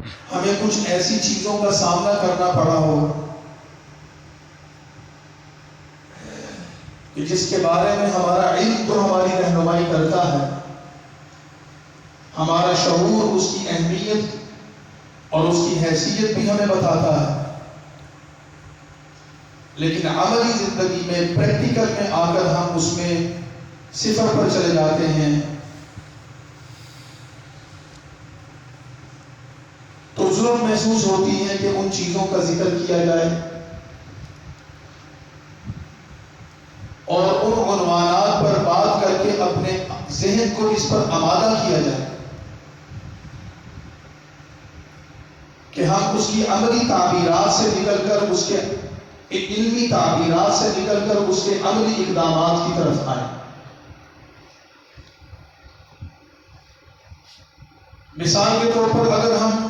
ہمیں کچھ ایسی چیزوں کا سامنا کرنا پڑا ہو کہ جس کے بارے میں ہمارا علم تو ہماری رہنمائی کرتا ہے، ہمارا شعور اس کی اہمیت اور اس کی حیثیت بھی ہمیں بتاتا ہے، لیکن عملی زندگی میں پریکٹیکل میں آ کر ہم اس میں صفر پر چلے جاتے ہیں، تو ضرورت محسوس ہوتی ہے کہ ان چیزوں کا ذکر کیا جائے اور ان عنوانات پر بات کر کے اپنے ذہن کو اس پر آمادہ کیا جائے کہ ہم اس کی عملی تعبیرات سے نکل کر، اس کے علمی تعبیرات سے نکل کر اس کے عملی اقدامات کی طرف آئیں۔ مثال کے طور پر اگر ہم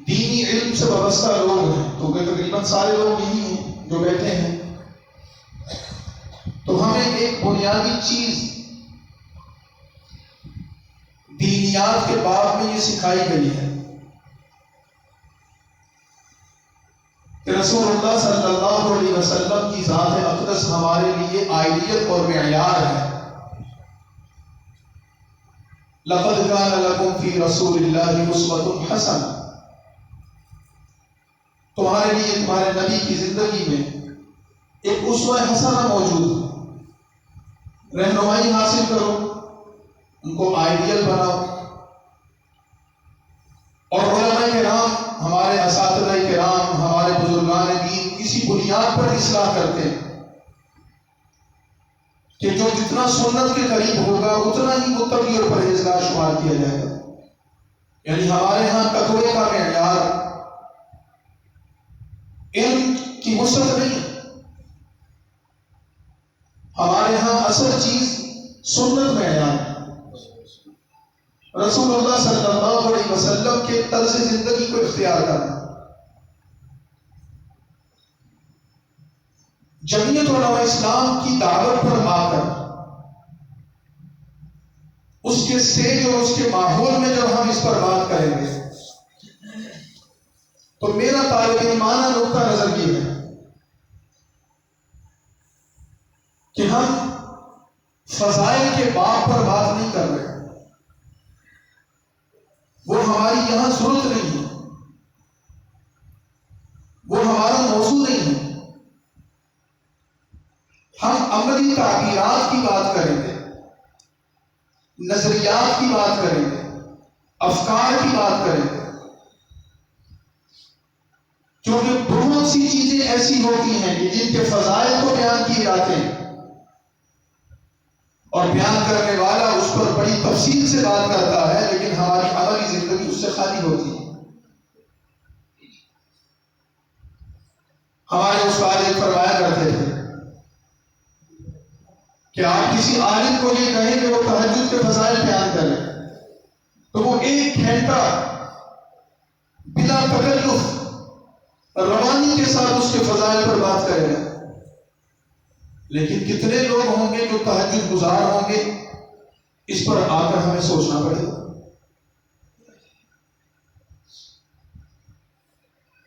دینی علم سے وابستہ لوگ ہیں، تو کہ تقریباً سارے لوگ یہی ہیں جو بیٹھے ہیں، تو ہمیں ایک بنیادی چیز دینیات کے باب میں یہ سکھائی گئی ہے کہ رسول اللہ صلی اللہ علیہ وسلم کی ذات اقدس ہمارے لیے آئیڈیل اور معیار ہے۔ لقد كان لكم في رسول الله اسوة حسنة، تمہارے لیے تمہارے نبی کی زندگی میں ایک اسوہ حسنہ موجود ہے، رہنمائی حاصل کرو، ان کو آئیڈیل بناؤ۔ اور علماء کرام، ہمارے اساتذہ کرام، ہمارے بزرگان دین اسی بنیاد پر اصلاح کرتے ہیں کہ جو جتنا سنت کے قریب ہوگا اتنا ہی متقی اور پرہیزگار شمار کیا جائے گا۔ یعنی ہمارے ہاں تقوی کا معیار علم کی وسعت نہیں ہے، ہمارے ہاں اصل چیز سنت معیار ہے، رسول اللہ صلی اللہ علیہ وسلم کے طرز زندگی کو اختیار کرنا۔ جمعیت علماء اسلام کی دعوت پر آ کر اس کے سٹیج اور اس کے ماحول میں جب ہم اس پر بات کریں گے تو میرا طالب علمانہ نقطہ نظر یہ ہے کہ ہم فضائل کے باب پر بات نہیں کر رہے، وہ ہماری یہاں ضرورت نہیں ہے، وہ ہمارا موضوع نہیں ہے۔ ہم عملی تعبیرات کی بات کریں گے، نظریات کی بات کریں گے، افکار کی بات کریں گے، کیونکہ بہت سی چیزیں ایسی ہوتی ہیں کہ جن کے فضائل کو بیان کیے جاتے ہیں اور بیان کرنے والا اس پر بڑی تفصیل سے بات کرتا ہے، لیکن ہماری عملی زندگی اس سے خالی ہوتی ہے۔ ہمارے استاد ایک فرمایا کرتے تھے کہ آپ کسی عالم کو یہ کہیں کہ وہ تہجد کے فضائل بیان کرے تو وہ 1 گھنٹہ بلا تکلف روانی کے ساتھ اس کے فضائل پر بات کرے گا، لیکن کتنے لوگ ہوں گے جو تہجد گزار ہوں گے، اس پر آ کر ہمیں سوچنا پڑے گا۔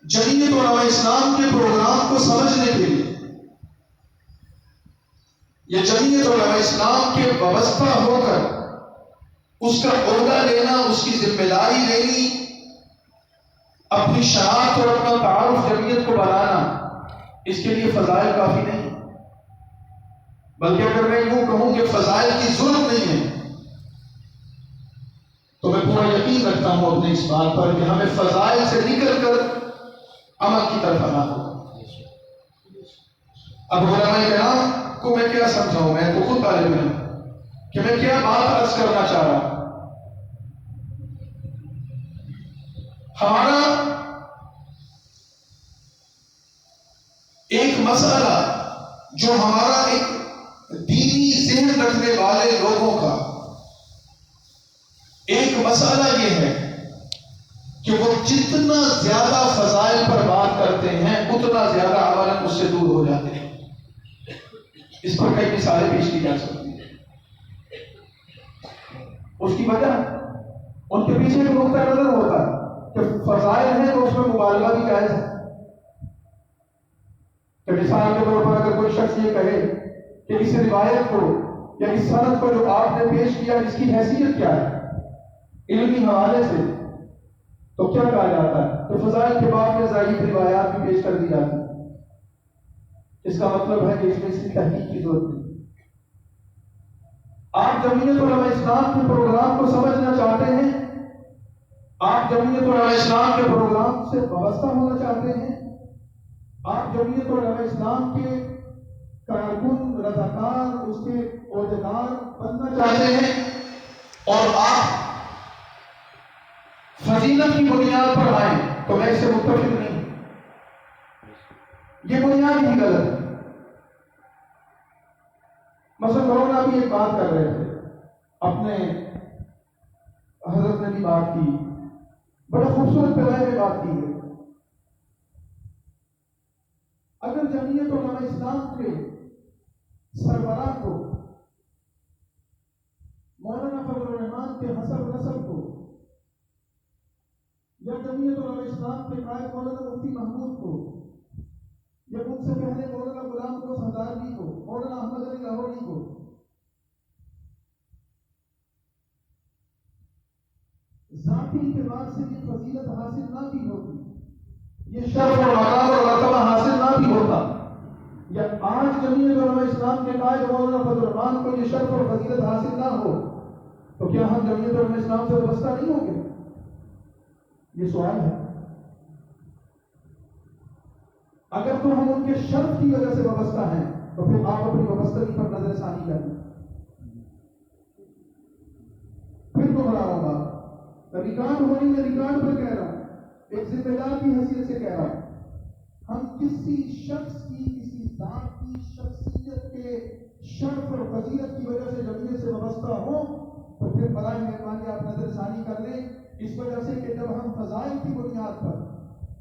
جمعیت علماء اسلام کے پروگرام کو سمجھنے کے لیے یا جمعیت علماء اسلام کے وابستہ ہو کر اس کا عہدہ لینا، اس کی ذمہ داری لینی، اپنی شناخت اور اپنا تعارف جمعیت کو بنانا، اس کے لیے فضائل کافی نہیں، بلکہ اگر میں یوں کہوں کہ فضائل کی ضرورت نہیں ہے تو میں پورا یقین رکھتا ہوں اپنے اس بات پر کہ ہمیں فضائل سے نکل کر عمل کی طرف آنا ہوگا۔ اب علماء کرام کو میں کیا سمجھاؤں، میں تو خود طالب علم کہ میں کیا بات عرض کرنا چاہ رہا ہوں۔ ہمارا ایک مسئلہ جو ہمارا ایک دینی ذہن رکھنے والے لوگوں کا ایک مسئلہ یہ ہے کہ وہ جتنا زیادہ فضائل پر بات کرتے ہیں اتنا زیادہ عملاً اس سے دور ہو جاتے ہیں۔ اس پر کئی مثالیں پیش کی جا سکتی ہیں۔ اس کی وجہ ان کے پیچھے ایک نقطہ نظر ہوتا ہے کہ فضائل ہیں تو اس میں مبالغہ بھی جائز ہے. کہ مثال کے طور پر اگر کوئی شخص یہ کہے کہ اس روایت کو یا اس سند کو جو آپ نے پیش کیا اس کی حیثیت کیا ہے علمی حوالے سے، تو کیا کہا جاتا ہے کہ فضائل کے باب میں ضعیف روایات بھی پیش کر دی جاتی ہیں. اس کا مطلب ہے کہ اس میں اس کی تحقیق کی ضرورت نہیں. آپ جمعیت علماء اسلام کے پروگرام کو سمجھنا چاہتے ہیں، آپ جمعیت علماء اسلام کے پروگرام سے وابستہ ہونا چاہتے ہیں، آپ جمعیت علماء اسلام کے کارکن رضاکار اس کے عہدیدار بننا چاہتے ہیں، اور آپ فضیلت کی بنیاد پر آئیں تو میں اس سے متفق نہیں. یہ بنیاد ہی غلط ہے. مثلا مولانا بھی ایک بات کر رہے تھے، اپنے حضرت نے بھی بات کی، بڑا خوبصورت پیغام میں بات کی ہے. اگر جمعیت علماء اسلام کے سربراہ کو مولانا فضل الرحمان کے حسب نسب کو یا جمعیت علماء اسلام کے قائد مولانا مفتی محمود کو یا ان سے پہلے مولانا غلام قوس ہزاروی کو، مولانا احمد علی لاہوری کو ذاتی اعتبار سے یہ فضیلت حاصل نہ بھی ہوتی، یہ شرف اور مقام اور مرتبہ حاصل نہ بھی ہوتا، یا آج جمعیت علماء اسلام کے قائد مولانا فضل الرحمان کو یہ شرف اور فضیلت حاصل نہ ہو، تو کیا ہم جمعیت علماء اسلام سے وابستہ نہیں ہوں گے؟ یہ سوال ہے. اگر تو ہم ان کے شرف کی وجہ سے وابستہ ہیں تو پھر آپ اپنی وابستگی پر نظر ثانی کریں. پھر تو بڑا ہوگا ریکارڈ ہونی میں ریکارڈ پر کہہ رہا ہوں، ایک ذمہ دار کی حیثیت سے کہہ رہا ہوں. ہم کسی شخص کی کسی ذات کی شخصیت کے شرف اور فضیلت کی وجہ سے جمعیت سے وابستہ ہوں تو پھر برائے مہربانی آپ نظر ثانی کر لیں، اس وجہ سے کہ جب ہم فضائل کی بنیاد پر،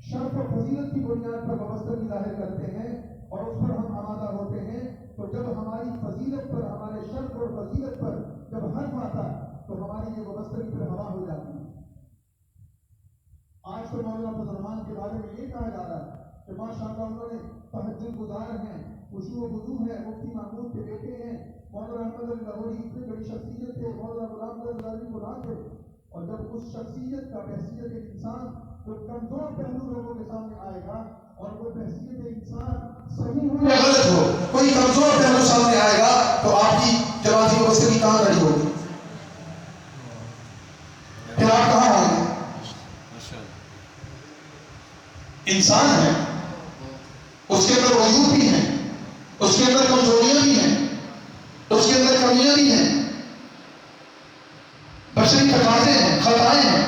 شرف اور فضیلت کی بنیاد پر وابستگی ظاہر کرتے ہیں اور اس پر ہم آمادہ ہوتے ہیں، تو جب ہماری فضیلت پر، ہمارے شرف اور فضیلت پر جب حرف آتا تو ہماری یہ وابستگی پھر ہوا ہو جاتی ہے. آج تو مولانا فضل الرحمان کے بارے میں یہ کہا جا رہا ہے کہ ماشاءاللہ انہوں نے تہجد گزار ہیں، خشوع و خضوع ہے، مفتی محمود کے بیٹے ہیں، مولانا احمد علی لاہوری اتنی بڑی شخصیت تھے، مولانا غلام قوس ہزاروی کو نہ تھے. اور جب اس شخصیت کا بحیثیت انسان وہ کمزور پہلو لوگوں کے سامنے آئے گا اور وہ بحیثیت انسان صحیح ہو یا غلط ہو، کوئی کمزور پہلو سامنے آئے گا تو آپ کی جماعتی وابستگی کہاں کھڑی ہوگی؟ پھر آپ کہاں ہوں گے؟ انسان ہے، اس کے اندر عیوب بھی ہیں، اس کے اندر کمزوریاں بھی ہیں، اس کے اندر کمیاں بھی ہیں، بشری تقاضے ہیں، خطائیں ہیں.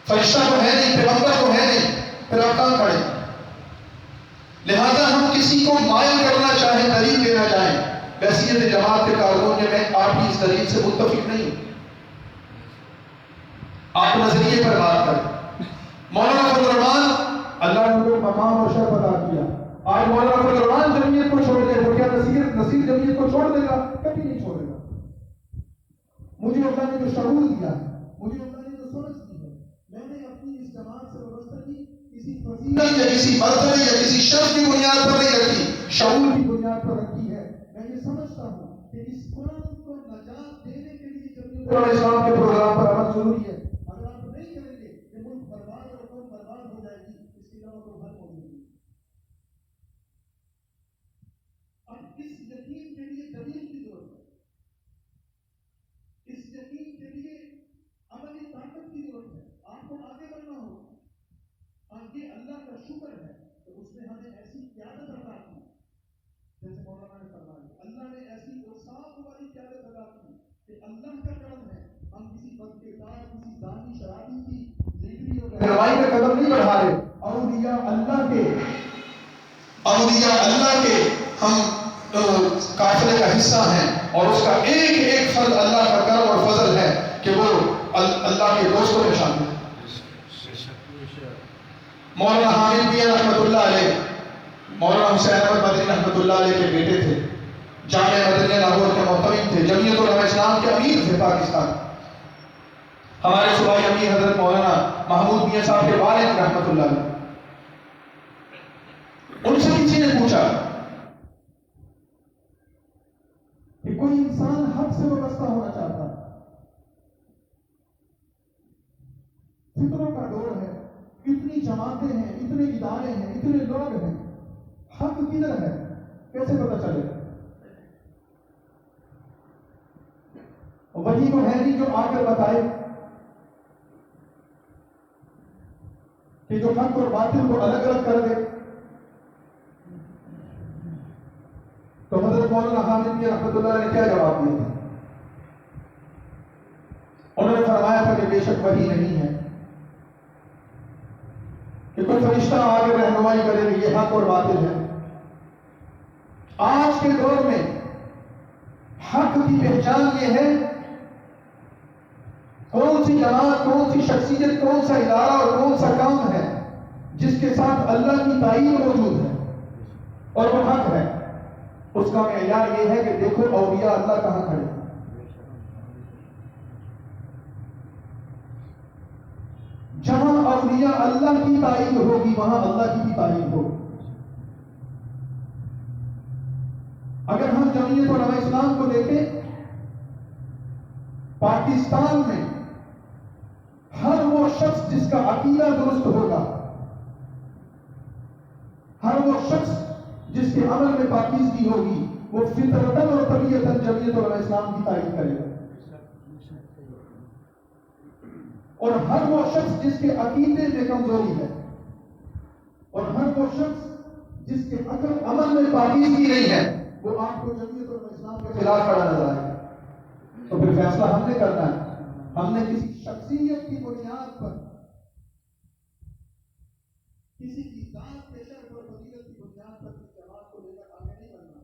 فرشتہ تو ہے نہیں، پیغمبر تو ہے نہیں، پھر آپ کہاں کھڑے؟ لہذا ہم کسی کو مائل کرنا چاہیں، دلیل دینا چاہیں، بحیثیت جماعت کے کارکنوں کے میں آپ کی اس دلیل سے متفق نہیں ہوں. آپ نظریے پر بات کریں. مولانا فضل الرحمان اللہ نے ان کو مقام اور شرف عطا کیا. آج مولانا فضل الرحمان جمعیت کو چھوڑ دے تو کیا نصیر جمعیت کو چھوڑ دے گا؟ کبھی نہیں چھوڑے گا. مجھے اللہ نے جو شعور دیا ہے، مجھے اللہ نے جو سمجھ دی ہے، میں نے اپنی اس جماعت سے وابستگی کسی فضیلت یا کسی مرتبے یا کسی شرف کی بنیاد پر نہیں رکھی، شعور کی بنیاد پر رکھی ہے. میں یہ سمجھتا ہوں کہ اس قوم کو نجات دینے کے لیے جمعیت علماء اسلام کے پروگرام پر عمل ضروری ہے. اگر آپ نہیں کریں گے کہ ملک برباد اور قوم برباد ہو جائے گی، اس کے علاوہ کوئی حل موجود نہیں. اب اس یقین کے لیے دلیل کی ضرورت ہے، اس یقین کے لیے عملی طاقت کی ضرورت ہے. آپ کو آگے بڑھنا ہوگا. آگے اللہ کا شکر ہے کہ اس نے ہمیں ایسی قیادت عطا کی، جیسے مولانا نے فرمایا، اللہ نے ایسی اوصاف والی قیادت عطا کی کہ اللہ کا کرم ہے. ہم کسی بدکردار، کسی دانی شرابی کی لیڈری اور رہنمائی میں قدم نہیں بڑھا رہے. اولیاء اللہ کے ہم قافلے کا حصہ ہیں، اور اس کا ایک ایک فرد اللہ کا کرم اور فضل ہے کہ وہ اللہ کے دوستوں میں شامل ہے. مولانا حامد میاں رحمۃ اللہ علیہ، مولانا حسین احمد مدنی رحمۃ اللہ علیہ کے بیٹے تھے، جامعہ مدنیہ لاہور کے محتمم تھے، جمعیت علماء اسلام کے امیر تھے پاکستان. ہمارے صوبائی امیر حضرت مولانا محمود میاں صاحب کے والد رحمت اللہ علیہ، ان سے کسی نے پوچھا کہ کوئی انسان حق سے وابستہ ہونا چاہتا ہے، فطروں کا دور ہے، اتنی جماعتیں ہیں، اتنے ادارے ہیں، اتنے لوگ ہیں، حق کدھر ہے، کیسے پتہ چلے؟ وہی تو ہے نہیں جو آ کر بتائے کہ جو حق اور باطل کو الگ الگ کر دے۔ تو حضرت مولانا حامد میاں رحمۃ اللہ نے کیا جواب دیا تھا؟ انہوں نے فرمایا تھا کہ بے شک وہی نہیں ہے کہ کوئی فرشتہ آگے رہنمائی کرے کہ یہ حق اور باطل ہے۔ آج کے دور میں حق کی پہچان یہ ہے کون سی جماعت، کون سی شخصیت، کون سا ادارہ اور کون سا کام ہے جس کے ساتھ اللہ کی تائید موجود ہے اور وہ حق ہے۔ اس کا معیار یہ ہے کہ دیکھو اولیاء اللہ کہاں کھڑے ہیں۔ جہاں اولیاء اللہ کی تائید ہوگی وہاں اللہ کی بھی تائید ہوگی۔ اگر ہم جمعیت علماء اسلام کو دیکھیں، پاکستان میں ہر وہ شخص جس کا عقیدہ درست ہوگا، ہر وہ شخص جس کے عمل میں پاکیزگی ہوگی، وہ فطرتاً اور طبیعتاً جمعیت علماء اسلام کی تائید کرے گا۔ اور ہر وہ شخص جس کے عقیدے میں کمزوری ہے، اور ہر وہ شخص جس کے عمل میں پاکیزگی نہیں ہے، وہ آپ کو جمعیت علماء اسلام کے خلاف کھڑا نظر آئے گا۔ تو پھر فیصلہ ہم نے کرنا ہے۔ ہم نے کسی شخصیت کی بنیاد پر، کسی کی ذات کے شرف اور فضیلت کی بنیاد پر اس جماعت کو لے کر آگے نہیں بڑھنا۔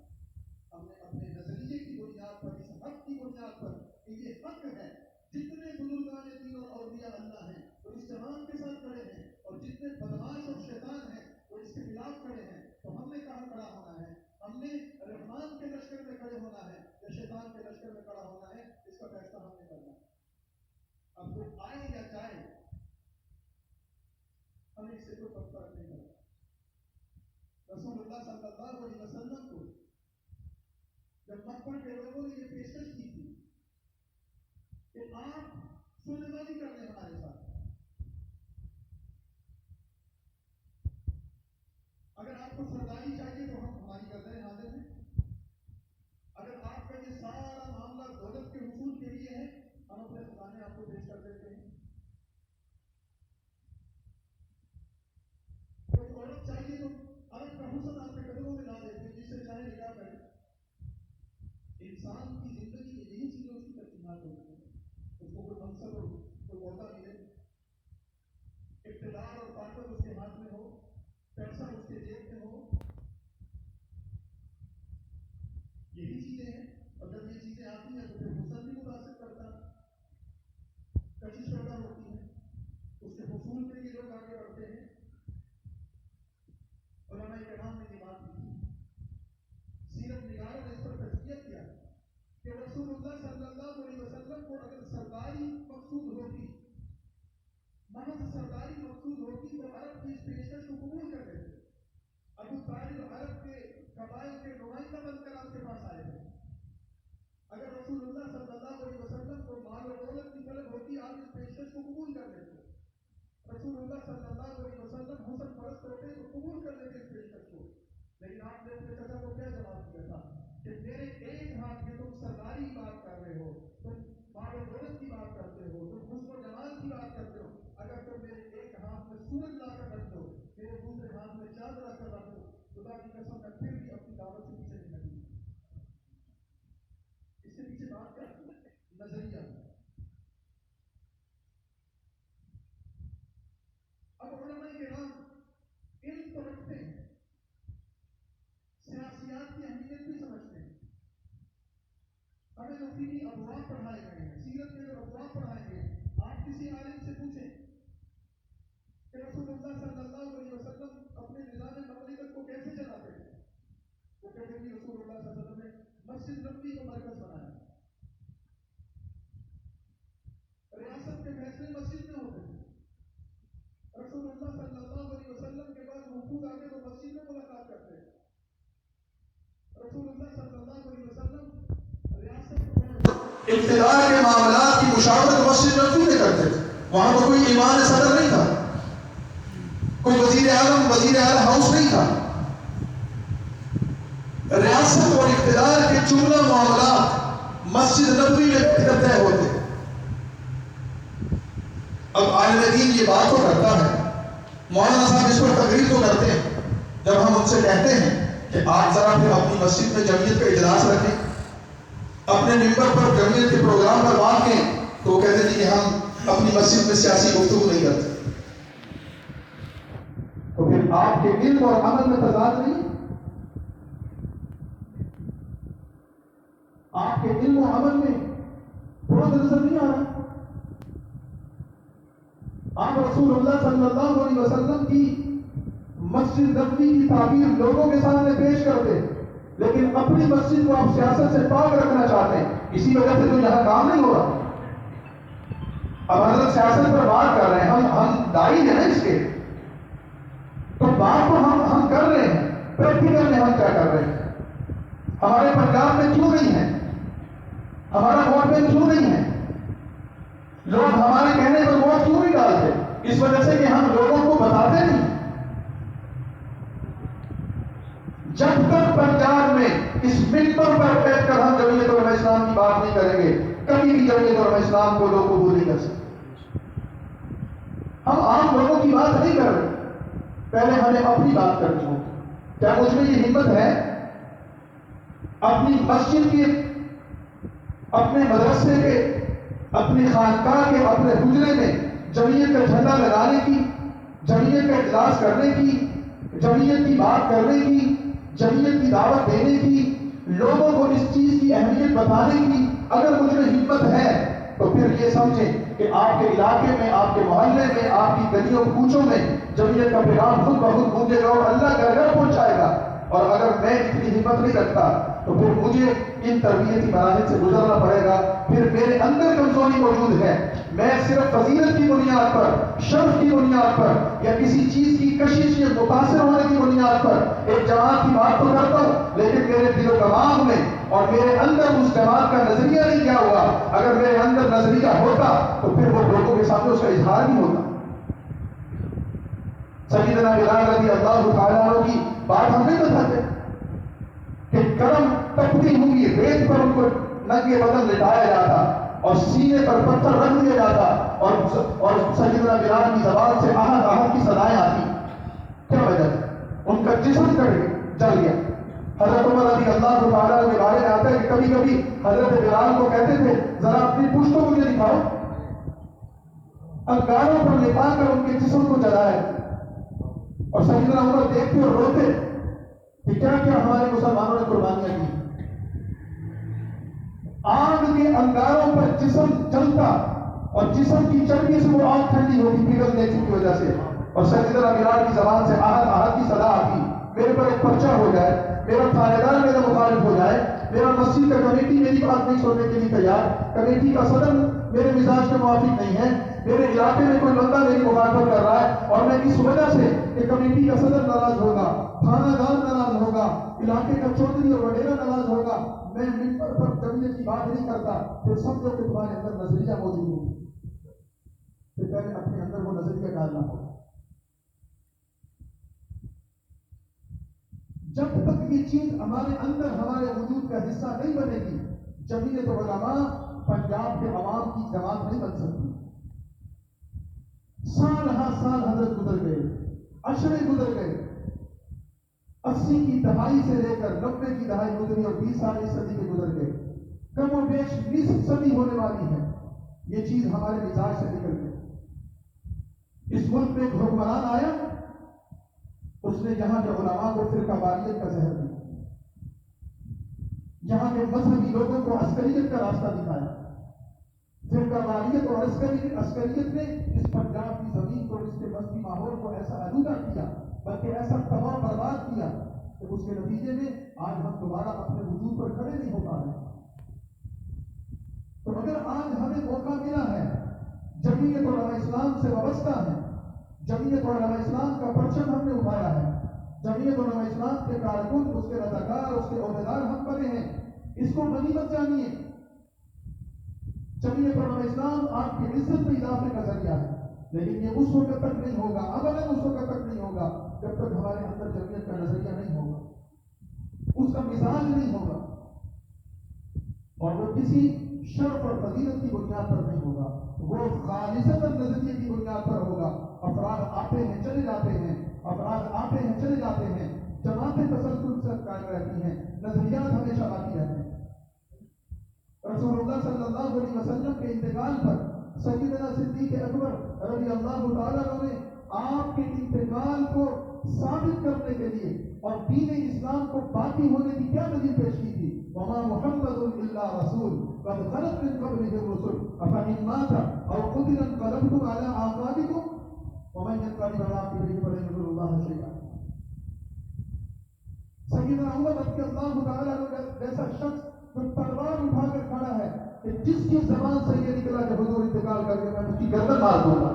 ہم نے اپنے نظریے کی بنیاد پر، اس حق کی بنیاد پر کہ یہ حق ہے، جتنے بزرگان دین اور اولیاء اللہ ہیں وہ اس جماعت کے ساتھ کھڑے ہیں، اور جتنے بدماش اور شیطان ہیں وہ اس کے خلاف کھڑے ہیں، تو ہم نے کہاں کھڑا ہونا ہے؟ ہم نے رحمان کے لشکر میں کھڑے ہونا ہے یا شیطان کے لشکر میں کھڑا ہونا ہے؟ اس کا فیصلہ ہم نے کرنا ہے۔ اب وہ آئے یا جائے، ہمیں اس سے کوئی فرق نہیں پڑتا۔ رسول اللہ صلی اللہ علیہ وسلم کو جب مکہ کے لوگوں نے یہ پیشکش کی تھی کہ آپ سلح بازی کر لیں ہمارے ساتھ، اگر آپ کو سرداری چاہیے تو ہم ہماری گردنیں حاضر ہیں، اگر آپ کا یہ سارا معاملہ دولت کے حصول کے لیے ہے ہم اپنے خزانے آپ کو پیش کر دیتے ہیں، کوئی عورت چاہیے تو عرب کا حسن آپ کے قدموں میں لا دیتے ہیں، جس سے چاہے نکاح کریں۔ انسان کی زندگی میں یہی چیزیں اس کی ترجیحات ہوتی ہیں، اس کو کوئی منصب اور کوئی عہدہ ملے، اقتدار اور طاقت اس کے ہاتھ میں ہو، پیسہ اس کے جیب میں ہو، یہی چیزیں ہیں۔ اور جب یہ چیزیں آتی ہیں تو پھر حسن بھی متاثر کرتا ہے، کشش پیدا ہوتی ہے، اس کے حصول کے لیے لوگ آگے بڑھتے ہیں۔ علماء کرام نے یہ بات کی، سیرت نگاروں نے اس پر تجزیہ کیا کہ رسول اللہ صلی اللہ علیہ وسلم کو اگر سرداری مقصود ہوتی، محض سرداری مقصود ہوتی تو عرب کی اس پیشکش کو قبول کر لیتے۔ ابو طالب عرب کے قبائل کے نمائندہ بن کر آپ کے پاس آئے تھے۔ اگر رسول اللہ صلی اللہ علیہ وسلم کو مال و دولت کی طلب ہوتی، آپ اس پیشکش کو قبول کر لیتے۔ رسول اللہ صلی اللہ علیہ وسلم حسن پرست ہوتے تو قبول کر لیتے اس پیشکش کو، لیکن آپ نے اپنے چچا کو کیا جواب دیا تھا کہ میرے ایک ہاتھ میں تم سرداری کی بات کر رہے ہو، تم مال و دولت کی بات کرتے ہو، تم حسن و جمال کی بات کرتے ہو، اگر تم میرے ایک ہاتھ میں سورج لا کر رکھ دو، میرے دوسرے ہاتھ میں چاند لا کر رکھ دو، خدا کی قسم میں پھر بھی اپنی دعوت سے پیچھے نہیں لگوں۔ اس کے پیچھے بات کیا نظریہ۔ اب علماء کرام علم تو رکھتے ہیں، سیاسیات کی اہمیت بھی سمجھتے ہیں، ہمیں جو دینی ابواب پڑھائے گئے ہیں، سیرت کے جو ابواب پڑھائے گئے ہیں، آپ کسی عالم سے پوچھیں کہ رسول اللہ صلی اللہ علیہ وسلم اپنے نظام مملکت کو کیسے چلاتے ہیں، اقتدار کے معاملات کی مشاورت مسجد نبوی میں کرتے تھے. وہاں تو کوئی ایمان صدر نہیں تھا, کوئی وزیر اعظم وزیر اعلیٰ ہاؤس نہیں تھا. ریاست اور اقتدار کے جملہ معاملات مسجد نبوی میں طے ہوتے. اب عالم دین یہ بات تو کرتا ہے, مولانا صاحب اس پر تقریر تو کرتے ہیں, جب ہم ان سے کہتے ہیں کہ آپ ذرا پھر اپنی مسجد میں جمعیت کا اجلاس رکھیں, اپنے ممبر پر جمعیت کے پروگرام پر بات کریں, تو وہ کہتے ہیں کہ ہم اپنی مسجد میں سیاسی گفتگو نہیں کرتے. تو پھر آپ کے علم اور عمل میں تضاد نہیں, آپ کے علم و عمل میں تھوڑا نظر نہیں آ رہا. آپ رسول اللہ صلی اللہ علیہ وسلم کی مسجد نبوی کی تعبیر لوگوں کے سامنے پیش کرتے, لیکن اپنی مسجد کو آپ سیاست سے پاک رکھنا چاہتے ہیں. اسی وجہ سے تو یہاں کام نہیں ہو رہا. اب حضرت سیاست پر بات کر رہے ہیں, ہم دائی ہیں نا اس کے, تو بات تو ہم کر رہے ہیں, پریکٹیکل میں ہم کیا کر رہے ہیں. ہمارے پنجاب میں کیوں نہیں ہے, ہمارا ووٹ بینک کیوں نہیں ہے, لوگ ہمارے کہنے پر ووٹ کیوں نہیں ڈالتے؟ اس وجہ سے کہ ہم لوگوں کو بتاتے نہیں. جب تک پنجاب میں اس ممبر پر بیٹھ کر ہم جمعیت علماء اسلام کی بات نہیں کریں گے, کبھی بھی جمعیت علماء اسلام کو لوگ قبول نہیں کر سکتے. ہم عام لوگوں کی بات نہیں کر رہے, پہلے ہمیں اپنی بات کرنی ہوگی. کیا مجھ میں یہ ہمت ہے اپنی مسجد کے, اپنے مدرسے کے, اپنی خانقاہ کے, اپنے حجرے میں جمعیت کا جھنڈا لگانے کی, جمعیت کا اجلاس کرنے کی, جمعیت کی بات کرنے کی, جمعیت کی دعوت دینے کی, لوگوں کو اس چیز کی اہمیت بتانے کی اگر مجھ میں ہمت ہے تو پھر یہ سمجھیں کہ آپ کے علاقے میں, آپ کے محلے میں, آپ کی گلیوں کوچوں میں جمعیت کا پیغام خود بخود گونجے گا اور اللہ گھر گھر پہنچائے گا. اور اگر میں اتنی ہمت نہیں رکھتا تو پھر مجھے ان تربیتی مراحل سے گزرنا پڑے گا. پھر میرے اندر کمزوری موجود ہے, میں صرف فضیلت کی بنیاد پر, شرف کی بنیاد پر, یا کسی چیز کی کشش یا متاثر ہونے کی بنیاد پر ایک جماعت کی بات تو کرتا ہوں, لیکن میرے دل و دماغ میں اور میرے اندر اس جماعت کا نظریہ نہیں کیا ہوا. اگر میرے اندر نظریہ ہوتا تو پھر وہ لوگوں کے سامنے اس کا اظہار نہیں ہوتا. سیدنا بلال رضی اللہ تعالیٰ عنہ کی بات ہم نہیں بتاتے کہ گرم تپتی ہوئی ریت پر ان کو ننگے بدن لٹایا جاتا اور سینے پر پتھر رکھ دیا جاتا اور سیدنا بلال کی زبان سے آہت آہت کی صدائیں آتی. کیا وجہ ہے؟ ان کا جسم جل گیا. حضرت عمر رضی اللہ تعالیٰ کے بارے میں آتا ہے کہ کبھی کبھی حضرت بلال کو کہتے تھے ذرا اپنی پشت کو مجھے دکھاؤ, انگاروں پر لپا کر ان کے جسم کو جلائے. اور سیدنا عمر دیکھتے اور روتے کہ کیا کیا ہمارے مسلمانوں نے قربانیاں کی. آگ کے انگاروں پر جسم جلتا اور جسم کی چربی سے وہ آگ ٹھنڈی ہوتی پگھلنے کی وجہ سے, اور سیدنا بلال کی زبان سے آہت آہت کی صدا آتی. میرے پر ایک پرچہ ہو جائے, میرا تھانے دار میرا مخالف ہو جائے, میرا مسجد کا کمیٹی میری بات نہیں سننے کے لیے تیار, کمیٹی کا صدر میرے مزاج کے موافق نہیں ہے, میرے علاقے میں کوئی بندہ میری مخالفت کر رہا ہے اور میں اس وجہ سے کہ کمیٹی کا صدر ناراض ہوگا, تھانہ دار ناراض ہوگا, علاقے کا چودھری اور وڈیرا ناراض ہوگا, میں ممبر پر جمعیت کی بات نہیں کرتا, پھر سمجھو کہ تمہارے اندر نظریہ موجود ہوگا. پھر پہلے اپنے اندر وہ نظریہ ڈالنا ہوگا. جب تک یہ چیز ہمارے اندر ہمارے وجود کا حصہ نہیں بنے گی, جمعیت علماء پنجاب کے عوام کی جماعت نہیں بن سکتی. سال ہر سال حضرت گزر گئے, عشرے گزر گئے, 80 کی دہائی سے لے کر 90 کی دہائی گزری اور 20 سال اس صدی کے گزر گئے. کم و بیش 20 صدی ہونے والی ہے. یہ چیز ہمارے مزاج سے نکل گئی. اس ملک میں ایک حکمران آیا, اس نے یہاں کے علماء کو فرقہ واریت کا زہر دیا, یہاں کے مذہبی لوگوں کو عسکریت کا راستہ دکھایا. فرقہ واریت اور عسکریت نے اس پنجاب کی زمین کو, اس کے مذہبی ماحول کو ایسا آلودہ کیا, بلکہ ایسا تباہ برباد کیا کہ اس کے نتیجے میں آج ہم دوبارہ اپنے وجود پر کھڑے نہیں ہو پا رہے. تو اگر آج ہمیں موقع ملا ہے, جمعیت علماء اسلام سے وابستہ ہے, جمعیت علماء اسلام کا پرچم ہم نے اٹھایا ہے, جمعیت علماء اسلام کے کارکن, اس کے رضاکار, اس کے عہدیدار ہم بنے ہیں, اس کو غنیمت جانیے. جمعیت علماء اسلام آپ کی عزت میں اضافے کا ذریعہ ہے، لیکن یہ اس وقت تک نہیں ہوگا، ابدا اس وقت تک نہیں ہوگا جب تک ہمارے اندر جمعیت کا نظریہ نہیں ہوگا، اس کا مزاج نہیں ہوگا، اور وہ کسی شرف اور فضیلت کی بنیاد پر نہیں ہوگا، وہ خالصتاً نظریے کی بنیاد پر ہوگا۔ افراد آتے ہیں چلے جاتے ہیں، افراد آتے ہیں چلے جاتے ہیں، جماعتیں تسلسل سے قائم رہتی ہیں، نظریات ہمیشہ باقی رہتے ہیں۔ رسول اللہ صلی اللہ علیہ وسلم کے انتقال پر سیدنا صدیق اکبر رضی اللہ تعالیٰ عنہ نے آپ کے انتقال کو ثابت کرنے کے لیے اور دین اسلام کو باقی ہونے کی کیا دلیل پیش کی تھی؟ وما محمد الا رسول قد خلت من قبله الرسل افإن مات او قتل انقلبتم على اعقابكم ومن ينقلب على عقبيه فلن يضر الله شيئا۔ سیدنا عمر رضی اللہ تعالیٰ عنہ جیسا شخص جو تلوار اٹھا کر کھڑا ہے کہ جس کی زبان سے یہ نکلا کہ حضور انتقال کر کے میں اس کی گردن مار دوں گا،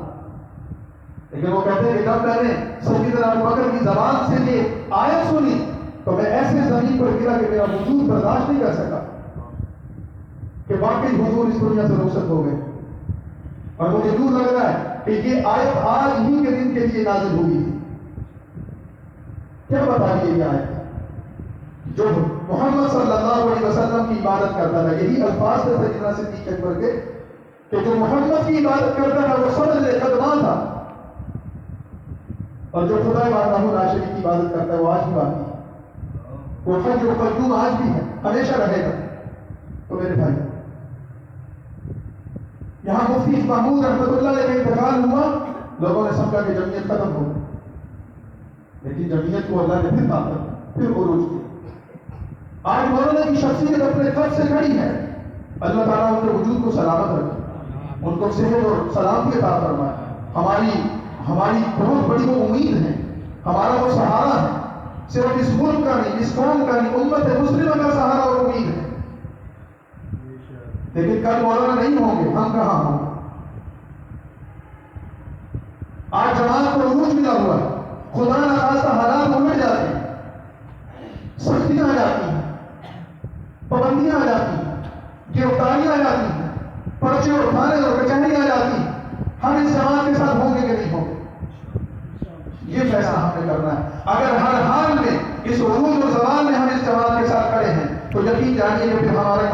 لیکن وہ کہتے ہیں کہ جب میں نے سیدنا ابوبکر کی زبان سے یہ آیت سنی تو میں ایسے زمین پر گرا کہ میرا وجود برداشت نہیں کر سکا کہ واقعی حضور اس دنیا سے رخصت ہو گئے، اور مجھے یوں لگ رہا ہے کہ یہ آیت آج ہی کے دن کے لیے نازل ہوئی تھی۔ کیا بتائیے یہ آیت؟ جو محمد صلی اللہ علیہ وسلم کی عبادت کرتا تھا، یہی الفاظ تھے سیدنا صدیق اکبر کے کہ جو محمد کی عبادت کرتا تھا وہ سمجھ لے قدماں تھا، اور جو خدا وحدہ لا شریک کی عبادت کرتا ہے وہ آج بھی باقی ہے، وہ حج و قیوم آج بھی ہے، ہمیشہ رہے گا۔ تو میرے بھائی، یہاں مفتی محمود رحمۃ اللہ علیہ کا انتقال ہوا، لوگوں نے سمجھا کہ جمعیت ختم ہو، لیکن جمعیت کو اللہ نے پھر طاقت، پھر عروج کیا۔ آج مولانا کی شخصیت اپنے قد سے کھڑی ہے، اللہ تعالیٰ ان کے وجود کو سلامت رکھے، ان کو صحت اور سلامتی عطا فرمائے۔ ہماری بہت بڑی وہ امید ہے، ہمارا وہ سہارا ہے، صرف اس ملک کا نہیں، اس قوم کا نہیں، امت مسلمہ کا سہارا اور امید ہے۔ لیکن کل مولانا نہیں ہوں گے، ہم کہاں ہوں گے؟ آج جماعت کو عروج ملا ہوا ہے، خدا نہ خاصہ حالات الٹ جاتے ہیں، سختیاں آ جاتی ہیں، پابندیاں آ جاتی ہیں، گرفتاریاں آ جاتی ہیں، پرچے اور تھانے اور کچہریاں آ جاتی ہیں، ہم اس جماعت کے ساتھ ہوں گے کہ نہیں ہوں گے؟ یہ فیصلہ ہم نے کرنا ہے۔ اگر ہر حال میں اس عروج اور زوال میں ہم اس جماعت کے ساتھ کھڑے ہیں تو یقین جانیے کہ پھر ہماری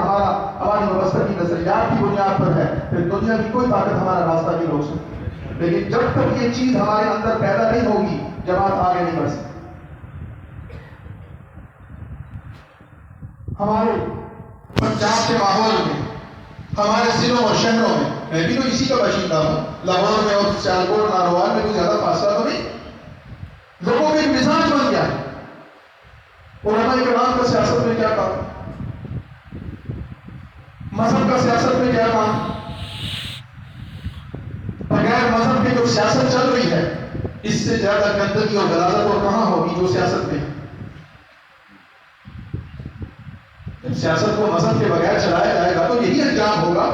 وابستہ کی نظریات کی بنیاد پر ہے، پھر دنیا کی کوئی طاقت ہمارا راستہ نہیں روک سکتی۔ لیکن جب تک یہ چیز ہمارے اندر پیدا نہیں ہوگی، جماعت آگے نہیں بڑھ سکتی۔ ہمارے پنجاب کے ماحول میں، ہمارے ضلعوں اور شہروں میں بھی تو اسی کا باشندہ ہوں، لاہور میں اور سیالکوٹ ناروال میں کوئی زیادہ فاصلہ تو نہیں، لوگوں کے مزاج بن گیا۔ علماء کرام کا سیاست میں کیا کام، مذہب کا سیاست میں کیا کام؟ بغیر مذہب کے جو سیاست چل رہی ہے، اس سے زیادہ گندگی اور غلاظت اور کہاں ہوگی جو سیاست میں؟ جب سیاست کو مذہب کے بغیر چلایا جائے گا تو یہی انجام ہوگا،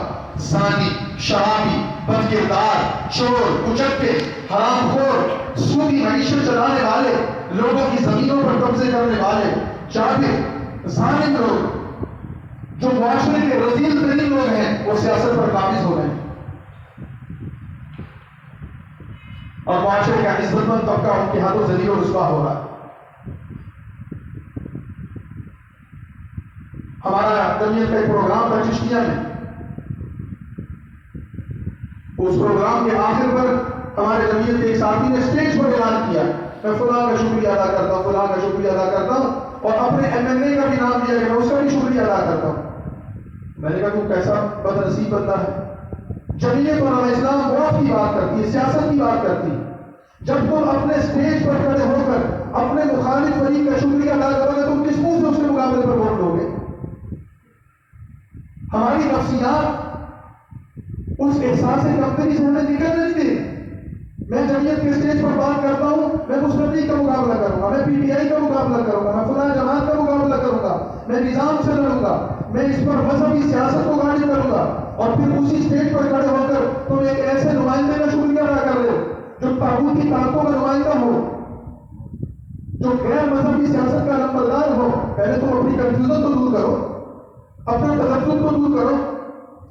زانی، شرابی، بد کردار، چور، کچکے، حرام خور، سودی معیشت چلانے والے، لوگوں کی زمینوں پر قبضے کرنے والے، جابر، ظالم لوگ، جو معاشرے کے رذیل ترین لوگ ہیں، وہ سیاست پر قابض ہو رہے ہیں، اور معاشرے کا عزت مند طبقہ ان کے ہاتھوں ذلیل و رسوا ہو رہا ہے۔ ہمارا جمعیت کا ایک پروگرام تھا چشتیہ میں، اس پروگرام کے آخر پر ہمارے جمعیت کے ایک ساتھی نے اسٹیج پر اعلان کیا، میں فلاں کا شکریہ ادا کرتا ہوں، فلاں کا شکریہ ادا کرتا ہوں، اور اپنے MLA کا بھی نام دیا کہ میں اس کا بھی شکریہ ادا کرتا ہوں۔ میں نے کہا تو کیسا بد نصیب بندہ ہے، جمعیت علماء اسلام ووٹ کی بات کرتی ہے، سیاست کی بات کرتی ہے، جب تم اپنے اسٹیج پر کھڑے ہو کر اپنے مخالف فریق کا شکریہ ادا کرو گے، تم کس منہ سے اس کے مقابلے پر ووٹ لو گے؟ ہماری نفسیات اس احساس کمتری سے ہمیں نکل نہیں دے۔ میں جمعیت کے اسٹیج پر بات کرتا ہوں، میں مسلم لیگ کا مقابلہ کروں گا، میں PTI کا مقابلہ کروں گا، میں فلاں جماعت کا مقابلہ کروں گا، میں نظام سے لڑوں گا، میں اس پر مذہبی سیاست کو غالب کروں گا، اور پھر اسی اسٹیج پر کھڑے ہو کر تم ایک ایسے نمائندے کا شکریہ ادا کر رہے ہو جو طاغوتی طاقتوں کا نمائندہ ہو، جو غیر مذہبی سیاست کا نمبردار ہو۔ پہلے تم اپنی کنفیوژن تو دور کرو، اپنے تذبذب کو دور کرو،